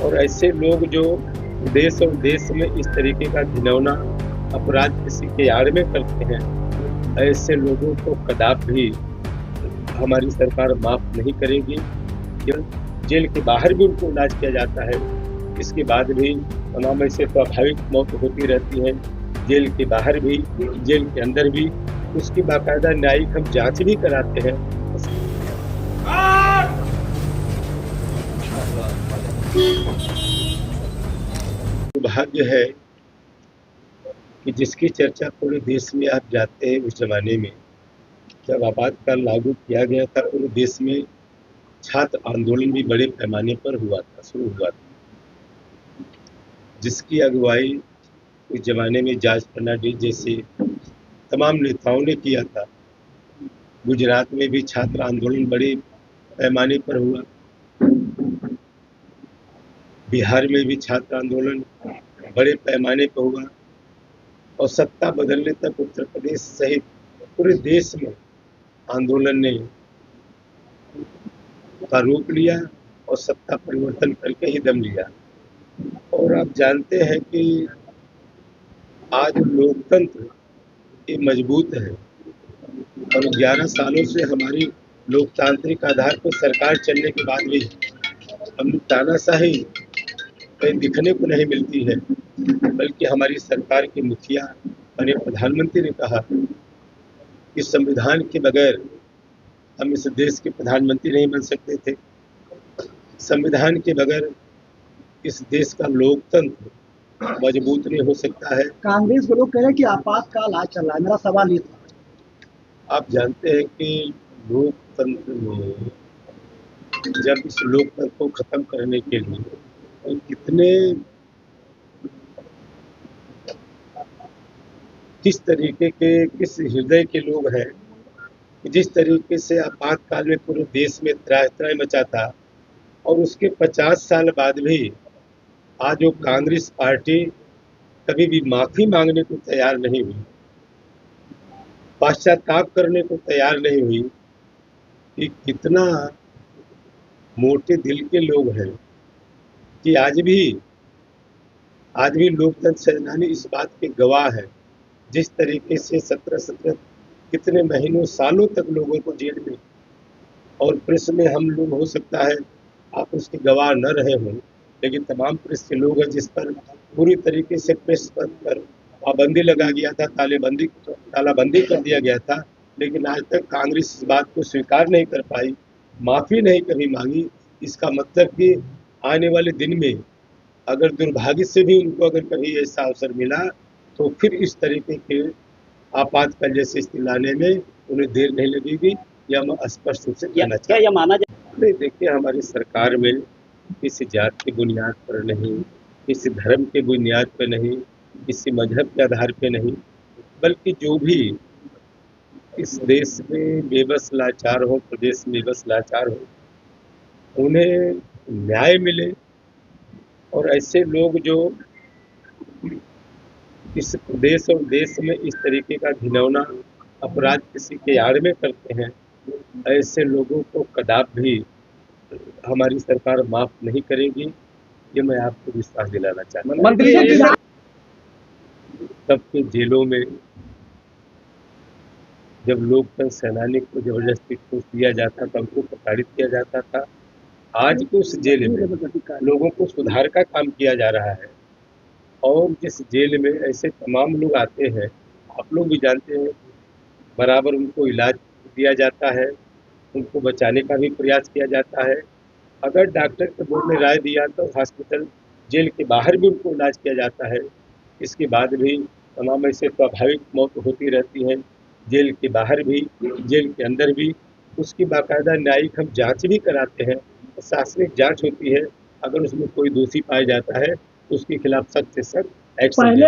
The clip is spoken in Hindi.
और ऐसे लोग जो देश और देश में इस तरीके का घिनौना अपराध किसी के आड़ में करते हैं, ऐसे लोगों को कदापि हमारी सरकार माफ नहीं करेगी। जेल के बाहर भी उनको इलाज किया जाता है, इसके बाद भी तमाम ऐसे स्वाभाविक मौत होती रहती है। जेल के बाहर भी, जेल के अंदर भी उसकी बाकायदा न्यायिक हम जांच भी कराते हैं। दुर्भाग्य है कि जिसकी चर्चा पूरे देश में आप जाते हैं, उस जमाने में जब आपातकाल लागू किया गया था, पूरे देश में छात्र आंदोलन भी बड़े पैमाने पर शुरू हुआ था, जिसकी अगुवाई उस जमाने में जॉर्ज फर्नांडिस जैसे तमाम नेताओं ने किया था। गुजरात में भी छात्र आंदोलन बड़े पैमाने पर हुआ, बिहार में भी छात्र आंदोलन बड़े पैमाने पर हुआ, और सत्ता बदलने तक उत्तर प्रदेश सहित पूरे देश में आंदोलन ने का रूप लिया और सत्ता परिवर्तन करके ही दम लिया। और आप जानते हैं कि आज लोकतंत्र ये मजबूत है, और 11 सालों से हमारी लोकतांत्रिक आधार पर सरकार चलने के बाद भी हम तानाशाही कहीं दिखने को नहीं मिलती है। बल्कि हमारी सरकार के मुखिया माननीय प्रधानमंत्री ने कहा कि संविधान के बगैर हम इस देश के प्रधानमंत्री नहीं बन सकते थे। संविधान के बगैर इस देश का लोकतंत्र मजबूत नहीं हो सकता है। कांग्रेस के लोग कह रहे हैं कि आपातकाल आज चल रहा है, मेरा सवाल ये था। आप जानते हैं कि लोकतंत्र में जब इस लोकतंत्र को खत्म करने के लिए तो किस तरीके के, किस हृदय के लोग हैं, जिस तरीके से आपातकाल में पूरे देश में त्राहि मचा था, और उसके 50 साल बाद भी आज वो कांग्रेस पार्टी कभी भी माफी मांगने को तैयार नहीं हुई, पश्चाताप करने को तैयार नहीं हुई कि कितना मोटे दिल के लोग हैं कि आज भी लोकतंत्र सेनानी इस बात के गवाह है। जिस तरीके से 17 कितने महीनों सालों तक लोगों को जेल में और प्रेस में, हम लोग हो सकता है आप उसके गवाह न रहे हों, लेकिन तमाम प्रेस के लोग हैं जिस पर पूरी तरीके से प्रेस पर पाबंदी लगा गया था, तालाबंदी कर दिया गया था, लेकिन आज तक कांग्रेस इस बात को स्वीकार नहीं कर पाई, माफी नहीं कभी मांगी। इसका मतलब कि आने वाले दिन में अगर दुर्भाग्य से भी उनको अगर कभी ऐसा अवसर मिला तो फिर इस तरीके के आपातकाल जैसे स्थिति लाने में उन्हें देर नहीं लगेगी। यह हम स्पष्ट रूप से कहना क्या यह माना जाए? देखिए, हमारी सरकार में किसी जात की बुनियाद पर नहीं, किसी धर्म के बुनियाद पर नहीं, किसी मजहब के आधार पर नहीं, बल्कि जो भी इस देश में बेबस लाचार हो, प्रदेश में बेबस लाचार हो, उन्हें न्याय मिले। और ऐसे लोग जो इस प्रदेश और देश में इस तरीके का घिनौना अपराध किसी के आड़ में करते हैं, ऐसे लोगों को कदापि हमारी सरकार माफ नहीं करेगी। ये मैं आपको विश्वास दिलाना चाहता हूं। सबके जेलों में जब लोकतंत्र सेनानी को जबरदस्ती ठूस दिया जाता था, उनको प्रताड़ित किया जाता था, आज उस जेल में लोगों को सुधार का काम किया जा रहा है। और जिस जेल में ऐसे तमाम लोग आते हैं, आप लोग भी जानते हैं, बराबर उनको इलाज दिया जाता है, उनको बचाने का भी प्रयास किया जाता है। अगर डॉक्टर के बोर्ड ने राय दिया तो हॉस्पिटल, जेल के बाहर भी उनको इलाज किया जाता है, इसके बाद भी तमाम ऐसे स्वाभाविक मौत होती रहती है। जेल के बाहर भी, जेल के अंदर भी उसकी बाकायदा न्यायिक हम जांच भी कराते हैं, प्रशासनिक जांच होती है। अगर उसमें कोई दोषी पाया जाता है तो उसके खिलाफ सख्त से सख्त एक्शन।